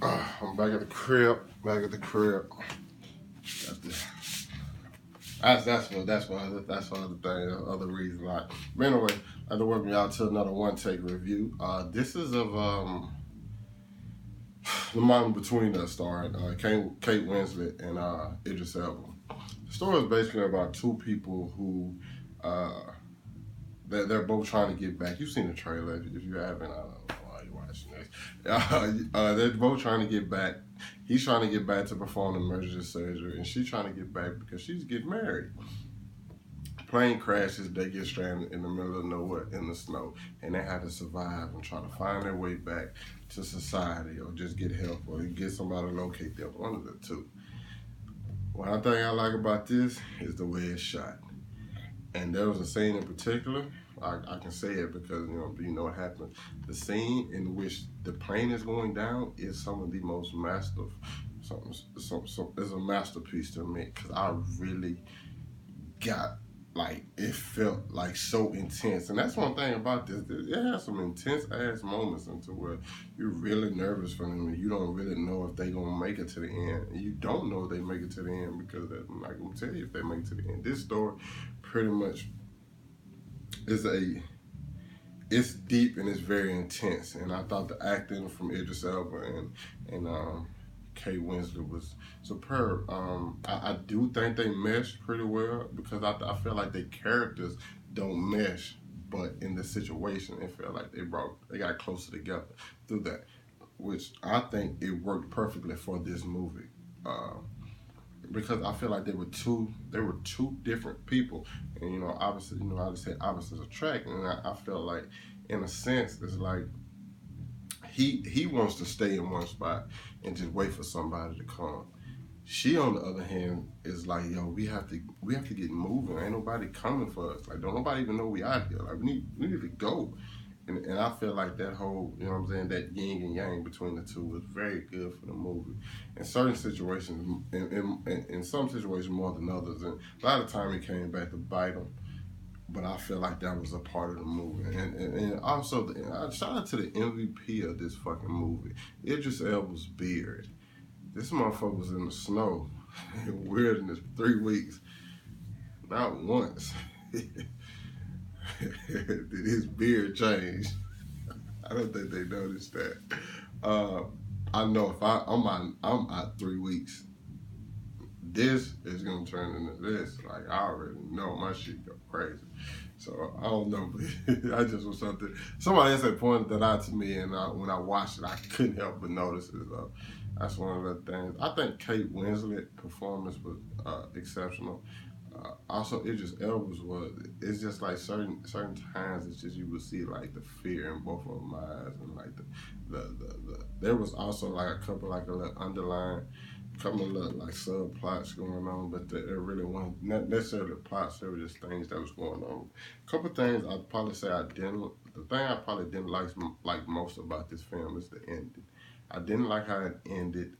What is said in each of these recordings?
I'm back at the crib. Back at the crib. That's one other thing, other reason why. But anyway, I'd to welcome y'all to another OneTake review. This is of the moment between us, starring Kate Winslet and Idris Elba. The story is basically about two people who uh, they're both trying to get back. You've seen the trailer. If you haven't, I don't know why you're watching this. They're both trying to get back. He's trying to get back to perform emergency surgery, and she's trying to get back because she's getting married. Plane crashes, they get stranded in the middle of nowhere in the snow, and they have to survive and try to find their way back to society or just get help or get somebody to locate them, one of the two. One thing I like about this is the way it's shot. And there was a scene in particular, I can say it because you know what happened. The scene in which the plane is going down is some of the most masterful, it's a masterpiece to me because I really got it felt like so intense, and that's one thing about this. It has some intense ass moments into where you're really nervous for them, and you don't really know if they gonna make it to the end. And you don't know if they make it to the end because I'm not gonna tell you if they make it to the end. This story pretty much is it's deep and it's very intense. And I thought the acting from Idris Elba and Kate Winslet was superb. I do think they meshed pretty well because I feel like their characters don't mesh, but in the situation, it felt like they got closer together through that, which I think it worked perfectly for this movie. Because I feel like they were two different people, and obviously, I just say opposites attract, and I felt like, in a sense, it's like he wants to stay in one spot and just wait for somebody to come. She, on the other hand, is like, yo, we have to get moving. Ain't nobody coming for us. Like, don't nobody even know we out here. Like, we need to go. And I feel like that whole, you know what I'm saying, that yin and yang between the two was very good for the movie. In certain situations, in some situations more than others, and a lot of time it came back to bite them. But I feel like that was a part of the movie. And also, shout out to the MVP of this fucking movie, Idris Elba's beard. This motherfucker was in the snow in wilderness for 3 weeks. Not once did his beard change. I don't think they noticed that. I know if I'm out 3 weeks, this is gonna turn into this. Like, I already know my shit go crazy. So I don't know, but I just was something. Somebody else had pointed that out to me, and when I watched it, I couldn't help but notice it. That's one of the things. I think Kate Winslet's performance was exceptional. Also, Idris Elba's was. It's just like certain times, it's just you would see like the fear in both of them eyes, and like the there was also like a couple like a little underlying, couple of little like subplots going on, but there really wasn't not necessarily plots. There were just things that was going on. A couple things I'd probably say I didn't. The thing I probably didn't like most about this film is the ending. I didn't like how it ended.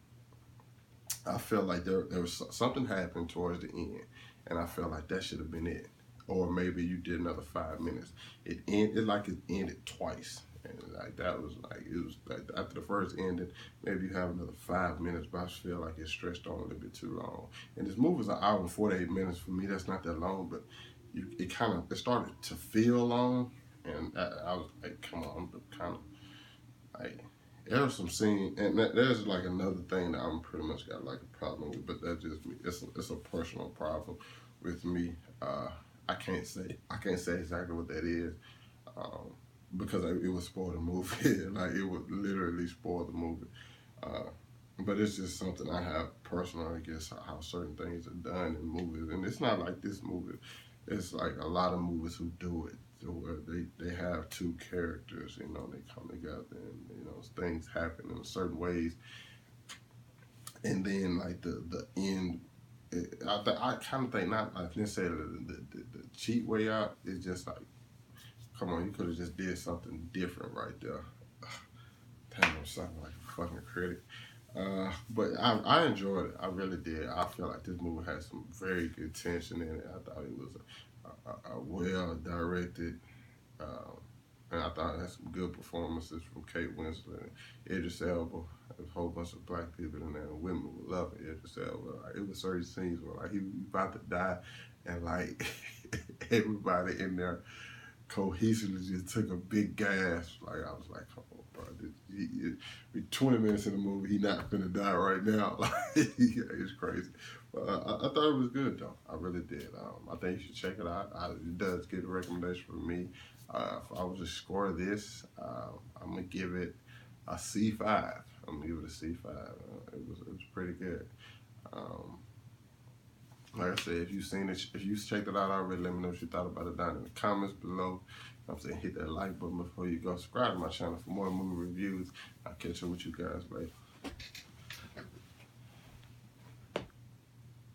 I felt like there was something happened towards the end, and I felt like that should have been it. Or maybe you did another 5 minutes. It ended twice, and like that was like it was like after the first ending, maybe you have another 5 minutes, but I just feel like it stretched on a little bit too long. And this movie's an hour and 48 minutes. For me, that's not that long, but it started to feel long, and I was like, come on, I'm kind of like. There was some scene, and there's like another thing that I'm pretty much got like a problem with, but that's just me. It's a personal problem with me. I can't say exactly what that is, um, because it would spoil the movie. Like, it would literally spoil the movie. Uh, but it's just something I have personally against how certain things are done in movies, and it's not like this movie. It's like a lot of movies who do it, to where they have two characters, they come together, and things happen in certain ways, and then like the end. I kind of think not like necessarily the cheat way out. It's just like, come on, you could have just did something different right there. Damn, I'm sounding like a fucking critic. But I enjoyed it. I really did. I feel like this movie had some very good tension in it. I thought it was a well directed, and I thought it had some good performances from Kate Winslet and Idris Elba. There's a whole bunch of black people in there, and women would love it. It just like, it was certain scenes where like he was about to die, and like everybody in there cohesively just took a big gasp. Like I was like, oh, bro, we 20 minutes in the movie, he not finna die right now. Like it's crazy. But I thought it was good though. I really did. I think you should check it out. It does get a recommendation from me. If I was to score this, I'm gonna give it a C5. I'm gonna give it a C5. It was pretty good. Um, like I said, if you've seen it, if you checked it out already, let me know what you thought about it down in the comments below. I'm saying hit that like button before you go. Subscribe to my channel for more movie reviews. I'll catch up with you guys later.